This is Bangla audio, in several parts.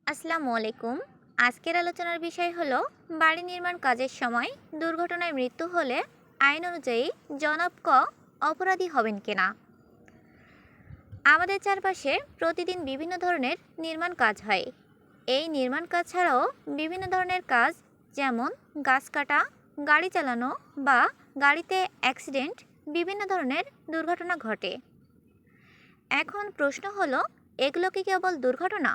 আসসালামু আলাইকুম। আজকের আলোচনার বিষয় হলো বাড়ি নির্মাণ কাজের সময় দুর্ঘটনায় মৃত্যু হলে আইন অনুযায়ী জনাব ক অপরাধী হবেন কিনা। আমাদের চারপাশে প্রতিদিন বিভিন্ন ধরনের নির্মাণ কাজ হয়। এই নির্মাণ কাজ ছাড়াও বিভিন্ন ধরনের কাজ, যেমন গাছ কাটা, গাড়ি চালানো বা গাড়িতে অ্যাক্সিডেন্ট, বিভিন্ন ধরনের দুর্ঘটনা ঘটে। এখন প্রশ্ন হলো, এগুলো কি কেবল দুর্ঘটনা,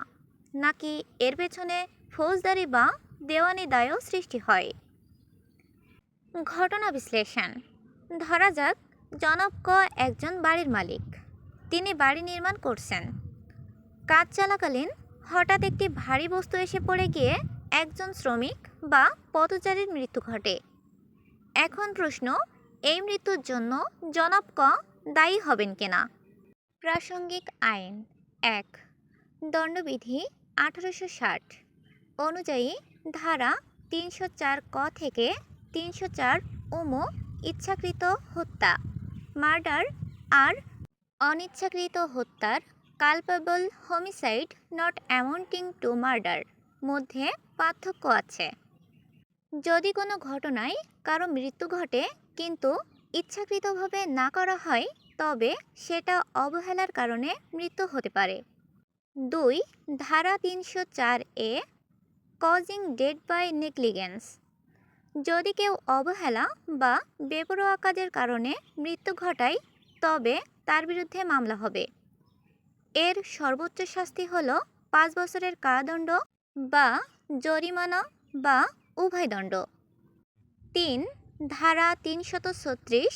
নাকি এর পেছনে ফৌজদারি বা দেওয়ানি দায়ও সৃষ্টি হয়? ঘটনা বিশ্লেষণ। ধরা যাক, জনাব ক একজন বাড়ির মালিক। তিনি বাড়ি নির্মাণ করছেন। কাজ চলাকালীন হঠাৎ একটি ভারী বস্তু এসে পড়ে গিয়ে একজন শ্রমিক বা পথচারীর মৃত্যু ঘটে। এখন প্রশ্ন, এই মৃত্যুর জন্য জনাব ক দায়ী হবেন কিনা। প্রাসঙ্গিক আইন ১, দণ্ডবিধি ১৮৬০ অনুযায়ী ধারা ৩০৪ ক থেকে ৩০৪ উম ইচ্ছাকৃত হত্যা, মার্ডার আর অনিচ্ছাকৃত হত্যার culpable homicide not amounting to murder মধ্যে পার্থক্য আছে। যদি কোনো ঘটনায় কারো মৃত্যু ঘটে কিন্তু ইচ্ছাকৃতভাবে না করা হয়, তবে সেটা অবহেলার কারণে মৃত্যু হতে পারে। ২, ধারা ৩০৪ এ, কজিং ডেথ বাই নেগলিগেন্স। যদি কেউ অবহেলা বা বেপরোয়া কাজের কারণে মৃত্যু ঘটায়, তবে তার বিরুদ্ধে মামলা হবে। এর সর্বোচ্চ শাস্তি হল ৫ বছরের কারাদণ্ড বা জরিমানা বা উভয় দণ্ড। ৩, ধারা ৩৩৬,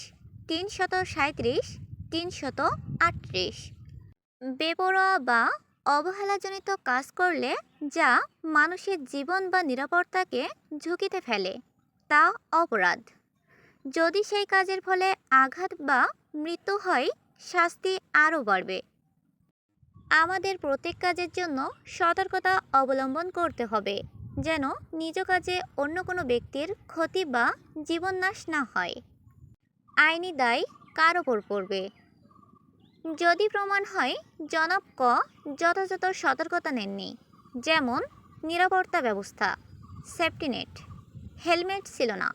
৩৩৭, ৩৩৮। বেপরোয়া বা অবহেলাজনিত কাজ করলে যা মানুষের জীবন বা নিরাপত্তাকে ঝুঁকিতে ফেলে, তা অপরাধ। যদি সেই কাজের ফলে আঘাত বা মৃত্যু হয়, শাস্তি আরও বাড়বে। আমাদের প্রত্যেক কাজের জন্য সতর্কতা অবলম্বন করতে হবে, যেন নিজ কাজে অন্য কোনো ব্যক্তির ক্ষতি বা জীবননাশ না হয়। আইনি দায় কার ওপর পড়বে? যদি প্রমাণ হয় জনাব ক যথাযথ সতর্কতা নেননি, যেমন নিরাপত্তা ব্যবস্থা, সেফটিনেট, হেলমেট ছিল না,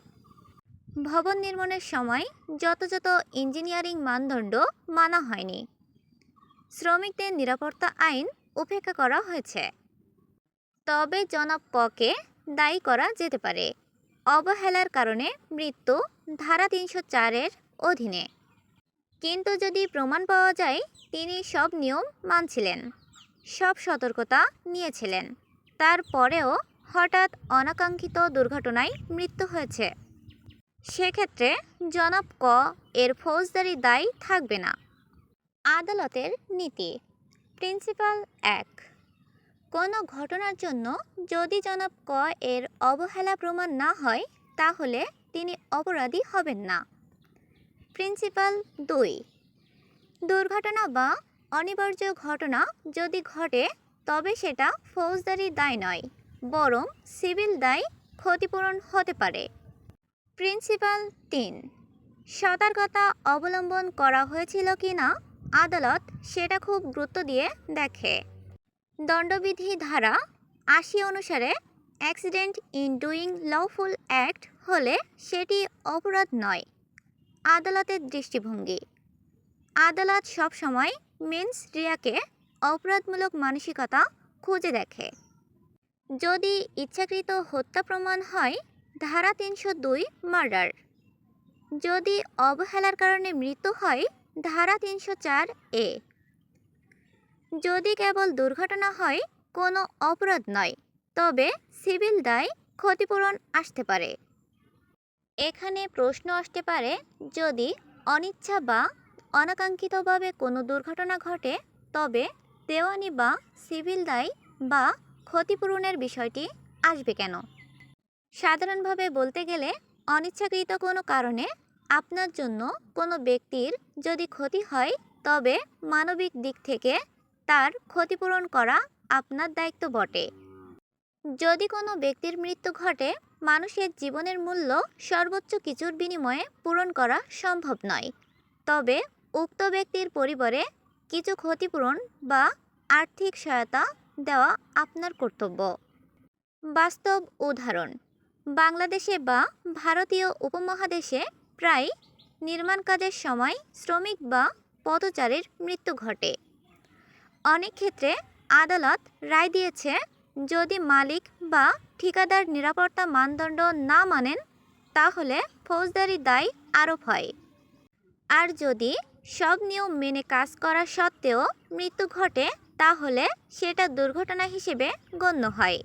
ভবন নির্মাণের সময় যথাযথ ইঞ্জিনিয়ারিং মানদণ্ড মানা হয়নি, শ্রমিকদের নিরাপত্তা আইন উপেক্ষা করা হয়েছে, তবে জনাব ককে দায়ী করা যেতে পারে। অবহেলার কারণে মৃত্যু ধারা ৩০৪-এর অধীনে। কিন্তু যদি প্রমাণ পাওয়া যায় তিনি সব নিয়ম মানছিলেন, সব সতর্কতা নিয়েছিলেন, তারপরেও হঠাৎ অনাকাঙ্ক্ষিত দুর্ঘটনায় মৃত্যু হয়েছে, সেক্ষেত্রে জনাব ক এর ফৌজদারি দায় থাকবে না। আদালতের নীতি। প্রিন্সিপাল ১, কোনো ঘটনার জন্য যদি জনাব ক এর অবহেলা প্রমাণ না হয়, তাহলে তিনি অপরাধী হবেন না। প্রিন্সিপাল ২, দুর্ঘটনা বা অনিবার্য ঘটনা যদি ঘটে, তবে সেটা ফৌজদারি দায় নয়, বরং সিভিল দায়, ক্ষতিপূরণ হতে পারে। প্রিন্সিপাল ৩, সতর্কতা অবলম্বন করা হয়েছিল কিনা আদালত সেটা খুব গুরুত্ব দিয়ে দেখে। দণ্ডবিধি ধারা ৮০ অনুসারে accident in doing lawful act হলে সেটি অপরাধ নয়। আদালতের দৃষ্টিভঙ্গি। আদালত সবসময় মেন্স রিয়াকে অপরাধমূলক মানসিকতা খুঁজে দেখে। যদি ইচ্ছাকৃত হত্যা প্রমাণ হয়, ধারা ৩০২ মার্ডার। যদি অবহেলার কারণে মৃত্যু হয়, ধারা ৩০৪ এ। যদি কেবল দুর্ঘটনা হয়, কোনো অপরাধ নয়, তবে সিভিল দায়, ক্ষতিপূরণ আসতে পারে। এখানে প্রশ্ন আসতে পারে, যদি অনিচ্ছা বা অনাকাঙ্ক্ষিতভাবে কোনো দুর্ঘটনা ঘটে, তবে দেওয়ানি বা সিভিল দায় বা ক্ষতিপূরণের বিষয়টি আসবে কেন? সাধারণভাবে বলতে গেলে, অনিচ্ছাকৃত কোনো কারণে আপনার জন্য কোনো ব্যক্তির যদি ক্ষতি হয়, তবে মানবিক দিক থেকে তার ক্ষতিপূরণ করা আপনার দায়িত্ব বটে। যদি কোনো ব্যক্তির মৃত্যু ঘটে, মানুষের জীবনের মূল্য সর্বোচ্চ কিছুর বিনিময়ে পূরণ করা সম্ভব নয়, তবে উক্ত ব্যক্তির পরিবারে কিছু ক্ষতিপূরণ বা আর্থিক সহায়তা দেওয়া আপনার কর্তব্য। বাস্তব উদাহরণ, বাংলাদেশে বা ভারতীয় উপমহাদেশে প্রায় নির্মাণ কাজের সময় শ্রমিক বা পথচারীর মৃত্যু ঘটে। অনেক ক্ষেত্রে আদালত রায় দিয়েছে, যদি মালিক বা ঠিকাদার নিরাপত্তা মানদণ্ড না মানেন তাহলে ফৌজদারি দায় আরোপ হয়। আর যদি সব নিয়ম মেনে কাজ করা সত্ত্বেও মৃত্যু ঘটে তাহলে সেটা দুর্ঘটনা হিসেবে গণ্য হয়।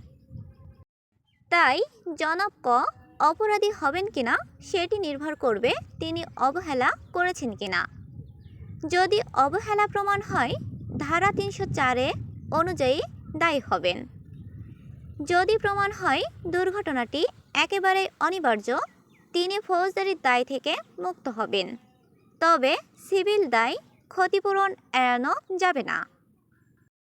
তাই জনাব ক অপরাধী হবেন কিনা সেটি নির্ভর করবে তিনি অবহেলা করেছেন কিনা। যদি অবহেলা প্রমাণ হয় ধারা ৩০৪ অনুযায়ী দায়ী হবেন। যদি প্রমাণ হয় দুর্ঘটনাটি একেবারে অনিবার্য, তিনি ফৌজদারি দায় থেকে মুক্ত হবেন। তবে সিভিল দায় ক্ষতিপূরণ এড়ানো যাবে না।